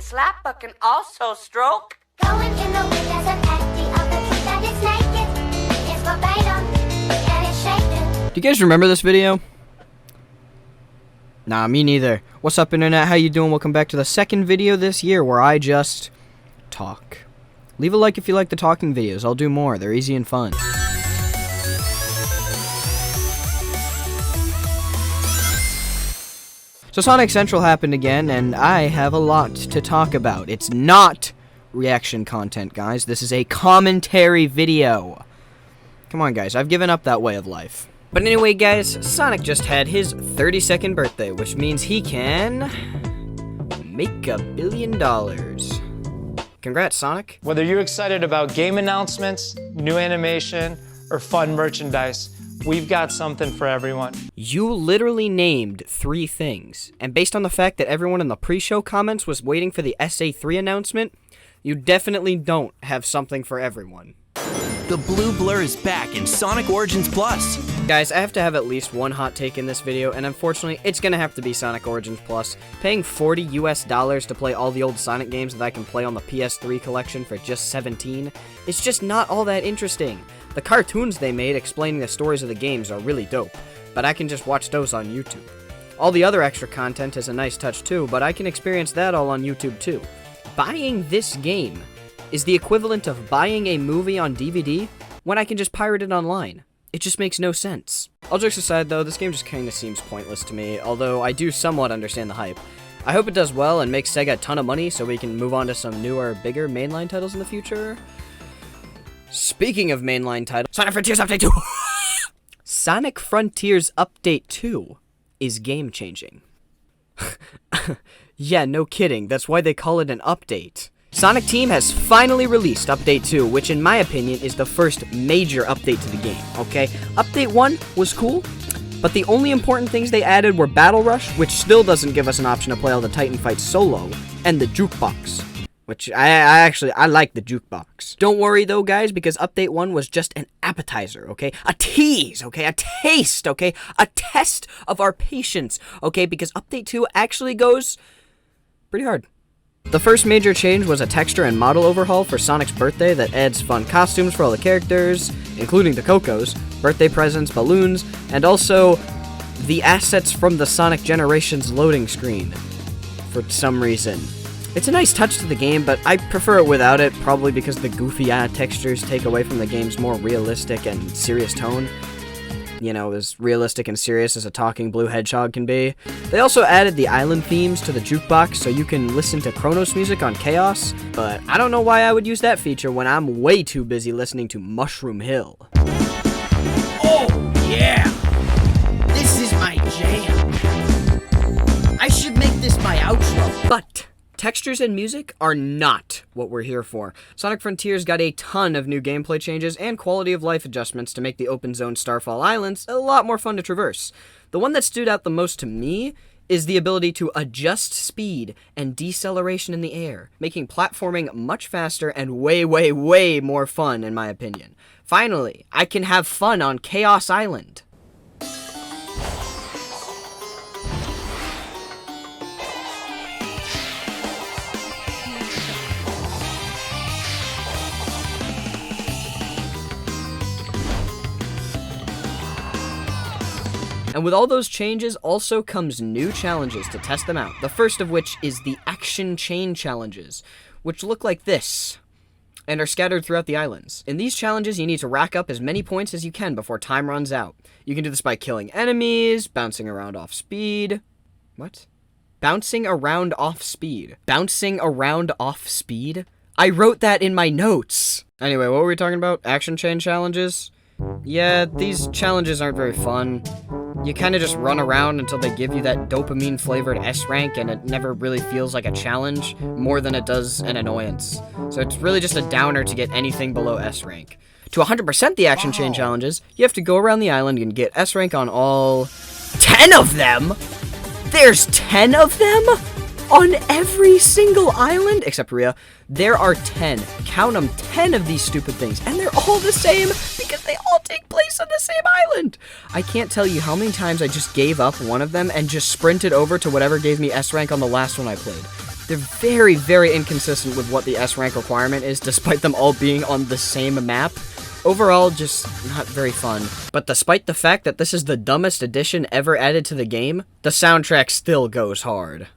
slap but can also stroke. Going in the wind as an empty of the truth that is naked. It's verbatim and it's shaken. Do you guys remember this video? Nah, me neither. What's up, internet? How you doing? Welcome back to the second video this year where I just talk. Leave a like if you like the talking videos. I'll do more. They're easy and fun. So Sonic Central happened again, and I have a lot to talk about. It's not reaction content, guys. This is a commentary video. Come on, guys. I've given up that way of life. But anyway, guys, Sonic just had his 32nd birthday, which means he can make $1 billion. Congrats, Sonic. Whether you're excited about game announcements, new animation, or fun merchandise, we've got something for everyone. You literally named 3 things, and based on the fact that everyone in the pre-show comments was waiting for the SA3 announcement, you definitely don't have something for everyone. The blue blur is back in Sonic Origins Plus. Guys, I have to have at least one hot take in this video, and unfortunately, it's gonna have to be Sonic Origins Plus. Paying $40 US to play all the old Sonic games that I can play on the PS3 collection for just $17, it's just not all that interesting. The cartoons they made explaining the stories of the games are really dope, but I can just watch those on YouTube. All the other extra content is a nice touch too, but I can experience that all on YouTube too. Buying this game is the equivalent of buying a movie on DVD when I can just pirate it online. It just makes no sense. All jokes aside though, this game just kinda seems pointless to me, although I do somewhat understand the hype. I hope it does well and makes Sega a ton of money so we can move on to some newer, bigger mainline titles in the future. Speaking of mainline titles, Sonic Frontiers Update 2! Sonic Frontiers Update 2 is game-changing. Yeah, no kidding, that's why they call it an update. Sonic Team has finally released Update 2, which in my opinion is the first major update to the game, okay? Update 1 was cool, but the only important things they added were Battle Rush, which still doesn't give us an option to play all the Titan fights solo, and the Jukebox, which I like the Jukebox. Don't worry though, guys, because Update 1 was just an appetizer, okay? A tease, okay? A taste, okay? A test of our patience, okay? Because Update 2 actually goes pretty hard. The first major change was a texture and model overhaul for Sonic's birthday that adds fun costumes for all the characters, including the Cocos, birthday presents, balloons, and also the assets from the Sonic Generations loading screen, for some reason. It's a nice touch to the game, but I prefer it without it, probably because the goofy textures take away from the game's more realistic and serious tone. You know, as realistic and serious as a talking blue hedgehog can be. They also added the island themes to the jukebox so you can listen to Chronos music on Chaos, but I don't know why I would use that feature when I'm way too busy listening to Mushroom Hill. Oh, yeah! This is my jam. I should make this my outro. But textures and music are not what we're here for. Sonic Frontiers got a ton of new gameplay changes and quality of life adjustments to make the open zone Starfall Islands a lot more fun to traverse. The one that stood out the most to me is the ability to adjust speed and deceleration in the air, making platforming much faster and way, way, way more fun in my opinion. Finally, I can have fun on Chaos Island. And with all those changes also comes new challenges to test them out. The first of which is the Action Chain Challenges, which look like this, and are scattered throughout the islands. In these challenges, you need to rack up as many points as you can before time runs out. You can do this by killing enemies, bouncing around off speed. What? Bouncing around off speed. Bouncing around off speed? I wrote that in my notes! Anyway, what were we talking about? Action Chain Challenges? Yeah, these challenges aren't very fun. You kind of just run around until they give you that dopamine-flavored S rank, and it never really feels like a challenge, more than it does an annoyance. So it's really just a downer to get anything below S rank. To 100% the Action Chain Challenges, you have to go around the island and get S rank on all 10 of them? There's 10 of them? On every single island? Except Rhea. There are 10. Count them, 10 of these stupid things. And they're all the same because they all take place on the same island. I can't tell you how many times I just gave up one of them and just sprinted over to whatever gave me S rank on the last one I played. They're very, very inconsistent with what the S rank requirement is, despite them all being on the same map. Overall, just not very fun. But despite the fact that this is the dumbest addition ever added to the game, the soundtrack still goes hard.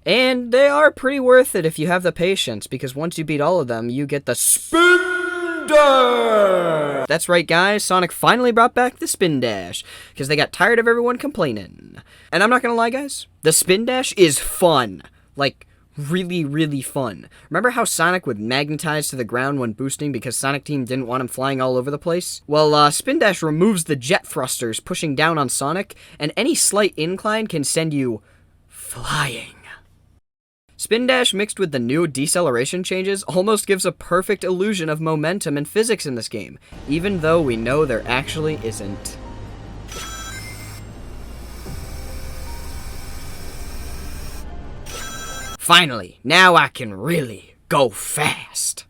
And they are pretty worth it if you have the patience, because once you beat all of them, you get the Spin Dash! That's right, guys, Sonic finally brought back the Spin Dash, because they got tired of everyone complaining. And I'm not gonna lie, guys, the Spin Dash is fun. Like, really, really fun. Remember how Sonic would magnetize to the ground when boosting because Sonic Team didn't want him flying all over the place? Well, Spin Dash removes the jet thrusters pushing down on Sonic, and any slight incline can send you flying. Spin Dash mixed with the new deceleration changes almost gives a perfect illusion of momentum and physics in this game, even though we know there actually isn't. Finally, now I can really go fast.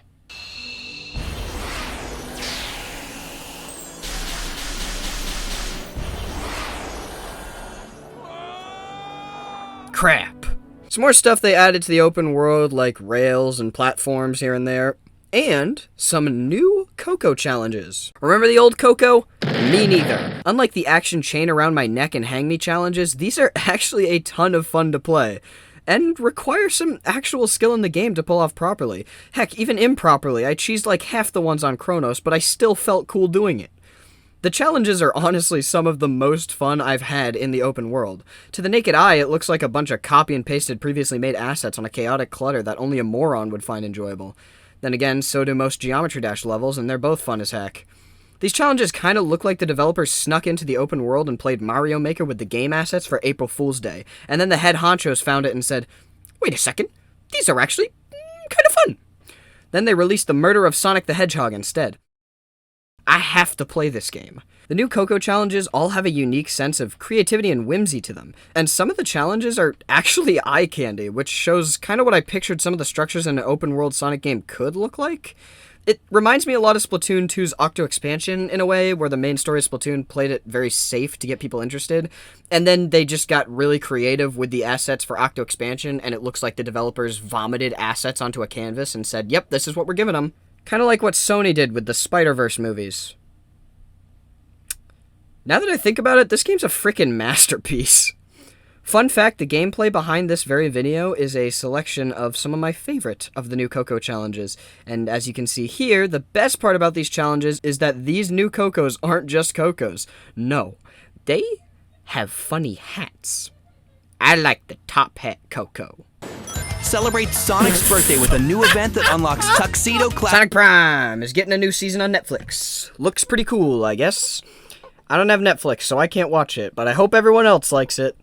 Crap. Some more stuff they added to the open world, like rails and platforms here and there, and some new Coco challenges. Remember the old Coco? Me neither. Unlike the action chain around my neck and hang me challenges, these are actually a ton of fun to play, and require some actual skill in the game to pull off properly. Heck, even improperly, I cheesed like half the ones on Chronos, but I still felt cool doing it. The challenges are honestly some of the most fun I've had in the open world. To the naked eye, it looks like a bunch of copy and pasted previously made assets on a chaotic clutter that only a moron would find enjoyable. Then again, so do most Geometry Dash levels, and they're both fun as heck. These challenges kind of look like the developers snuck into the open world and played Mario Maker with the game assets for April Fool's Day, and then the head honchos found it and said, "Wait a second, these are actually kind of fun." Then they released the murder of Sonic the Hedgehog instead. I have to play this game. The new Coco challenges all have a unique sense of creativity and whimsy to them, and some of the challenges are actually eye candy, which shows kind of what I pictured some of the structures in an open world Sonic game could look like. It reminds me a lot of Splatoon 2's Octo Expansion in a way, where the main story of Splatoon played it very safe to get people interested, and then they just got really creative with the assets for Octo Expansion, and it looks like the developers vomited assets onto a canvas and said, "Yep, this is what we're giving them." Kind of like what Sony did with the Spider-Verse movies. Now that I think about it, this game's a freaking masterpiece. Fun fact, the gameplay behind this very video is a selection of some of my favorite of the new Coco challenges. And as you can see here, the best part about these challenges is that these new Cocos aren't just Cocos. No, they have funny hats. I like the top hat Coco. Celebrate Sonic's birthday with a new event that unlocks Tuxedo Class. Sonic Prime is getting a new season on Netflix. Looks pretty cool, I guess. I don't have Netflix, so I can't watch it, but I hope everyone else likes it.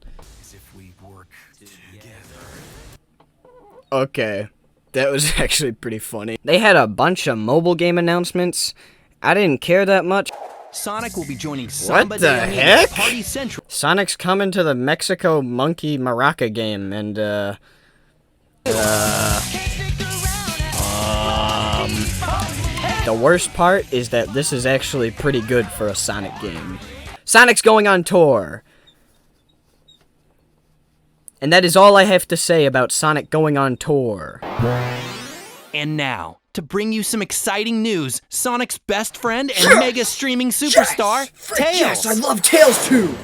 Okay, that was actually pretty funny. They had a bunch of mobile game announcements. I didn't care that much. Sonic will be joining Samba What the de Amigo heck? Party Central. Sonic's coming to the Mexico Monkey Maraca game, and, the worst part is that this is actually pretty good for a Sonic game. Sonic's going on tour! And that is all I have to say about Sonic going on tour. And now, to bring you some exciting news, Sonic's best friend and mega streaming superstar, Tails. Yes, I love Tails too!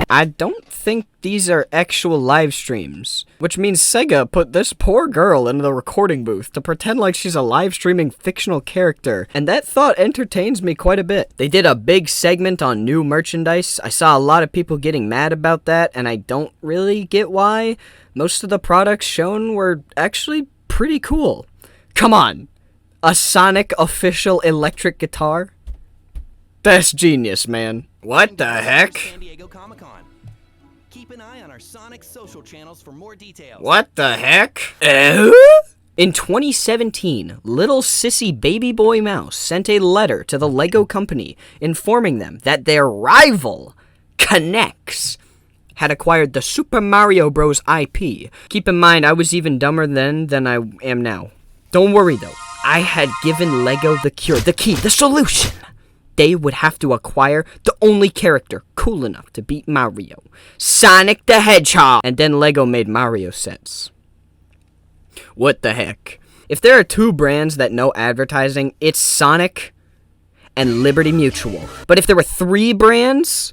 I don't think these are actual live streams, which means Sega put this poor girl into the recording booth to pretend like she's a live streaming fictional character, and that thought entertains me quite a bit. They did a big segment on new merchandise. I saw a lot of people getting mad about that, and I don't really get why. Most of the products shown were actually pretty cool. Come on, a Sonic official electric guitar? That's genius, man. What the heck? San Diego Comic-Con. keep an eye on our Sonic social channels for more details. What the heck? In 2017, little sissy baby boy mouse sent a letter to the Lego company informing them that their rival, Connects, had acquired the Super Mario Bros. IP. Keep in mind, I was even dumber then than I am now. Don't worry though, I had given Lego the cure, the key, the solution. They would have to acquire the only character cool enough to beat Mario, Sonic the Hedgehog. And then Lego made Mario sets. What the heck? If there are two brands that know advertising, it's Sonic and Liberty Mutual. But if there were three brands,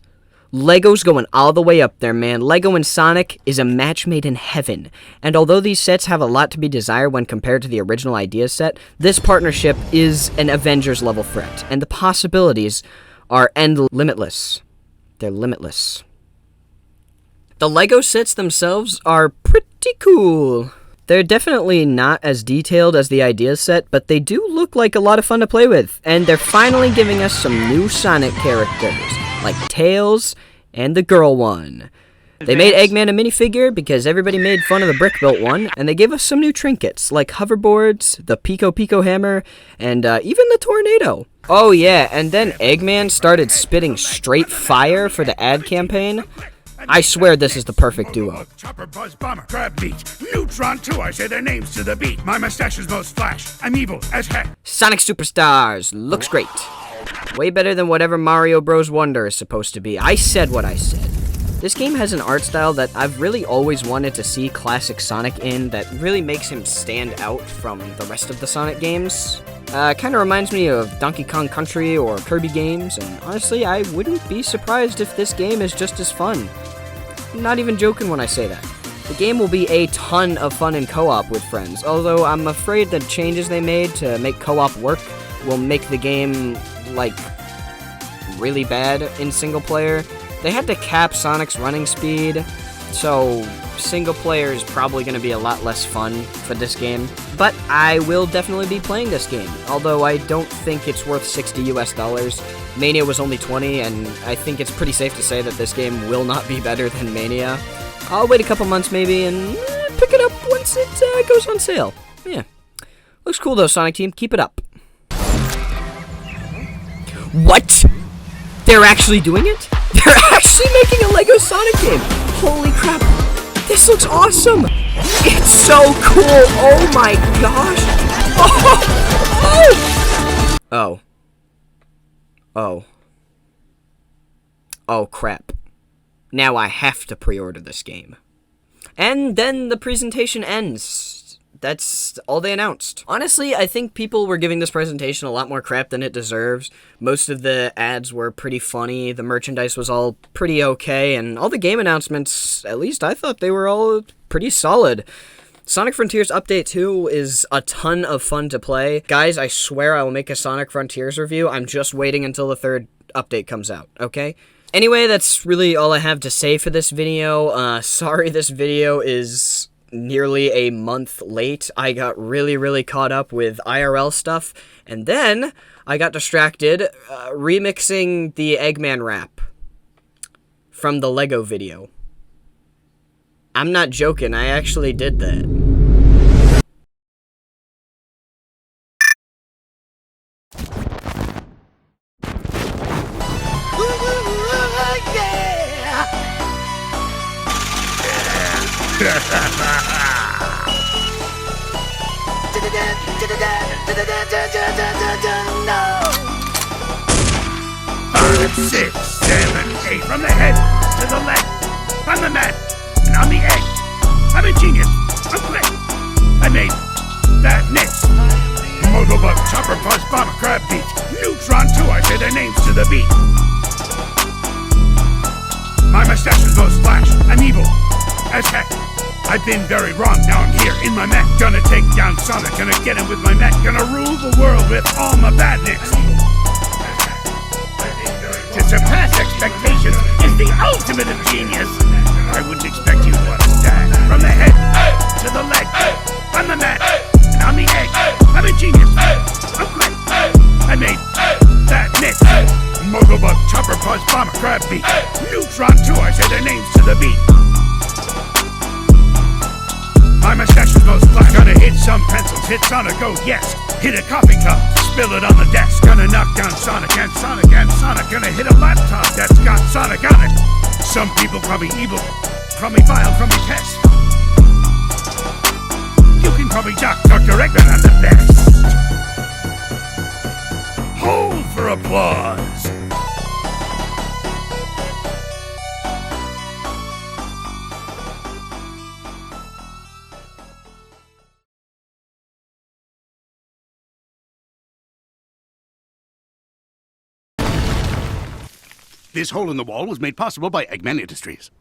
Lego's going all the way up there, man. Lego and Sonic is a match made in heaven. And although these sets have a lot to be desired when compared to the original idea set, this partnership is an Avengers-level threat, and the possibilities are limitless. They're limitless. The Lego sets themselves are pretty cool. They're definitely not as detailed as the idea set, but they do look like a lot of fun to play with. And they're finally giving us some new Sonic characters, like Tails and the girl one. They made Eggman a minifigure because everybody made fun of the brick-built one, and they gave us some new trinkets, like hoverboards, the Pico Pico hammer, and even the tornado. Oh yeah, and then Eggman started spitting straight fire for the ad campaign. I swear this is the perfect duo. Chopper, Buzz, Bomber, Crab Beat, Neutron 2, I say their names to the beat. My mustache is most flash. I'm evil as heck. Sonic Superstars looks great. Way better than whatever Mario Bros. Wonder is supposed to be. I said what I said. This game has an art style that I've really always wanted to see classic Sonic in that really makes him stand out from the rest of the Sonic games. Kinda reminds me of Donkey Kong Country or Kirby games, and honestly, I wouldn't be surprised if this game is just as fun. I'm not even joking when I say that. The game will be a ton of fun in co-op with friends, although I'm afraid the changes they made to make co-op work will make the game, like, really bad in single player. They had to cap Sonic's running speed, so single player is probably going to be a lot less fun for this game. But I will definitely be playing this game, although I don't think it's worth $60 US. Mania was only 20, and I think it's pretty safe to say that this game will not be better than Mania. I'll wait a couple months maybe and pick it up once it goes on sale. Yeah. Looks cool though, Sonic Team. Keep it up. What? They're actually doing it? They're actually making a Lego Sonic game! Holy crap! This looks awesome! It's so cool! Oh my gosh! Oh! Oh crap. Now I have to pre-order this game. And then the presentation ends. That's all they announced. Honestly, I think people were giving this presentation a lot more crap than it deserves. Most of the ads were pretty funny, the merchandise was all pretty okay, and all the game announcements, at least I thought they were all pretty solid. Sonic Frontiers Update 2 is a ton of fun to play. Guys, I swear I will make a Sonic Frontiers review. I'm just waiting until the third update comes out, okay? Anyway, that's really all I have to say for this video. Sorry this video is nearly a month late. I got really caught up with IRL stuff, and then I got distracted remixing the Eggman rap from the Lego video. I'm not joking, I actually did that. Five, 6, 7, 8. From the head to the leg. From the mat and on the egg. I'm a genius. I'm quick. I made that next. Motobug, Chopper, Buzz, Bomber, Crab Beat, Neutron 2. I say their names to the beat. My mustache is most flash. I'm evil as heck. I've been very wrong, now I'm here in my mech. Gonna take down Sonic, gonna get him with my mech. Gonna rule the world with all my badniks. To surpass expectations is the ultimate of genius. I wouldn't expect you to understand. From the head to the leg, on the mat and on the egg. I'm a genius, I'm quick. I made that next. Motobug, Chopper, Buzz, Bomber grab beat. Neutron tours say their names to the beat. My mustache goes black. Gonna hit some pencils, hit Sonic, oh yes. Hit a coffee cup, spill it on the desk. Gonna knock down Sonic and Sonic and Sonic. Gonna hit a laptop that's got Sonic on it. Some people call me evil, call me vile, call me pest. You can call me Dr. Eggman, I'm the best. Hold for applause. This hole in the wall was made possible by Eggman Industries.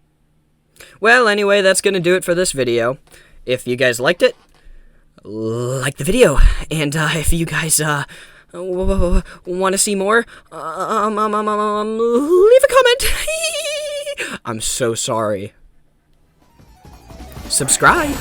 Well, anyway, that's gonna do it for this video. If you guys liked it, like the video. And if you guys want to see more, leave a comment. I'm so sorry. Subscribe.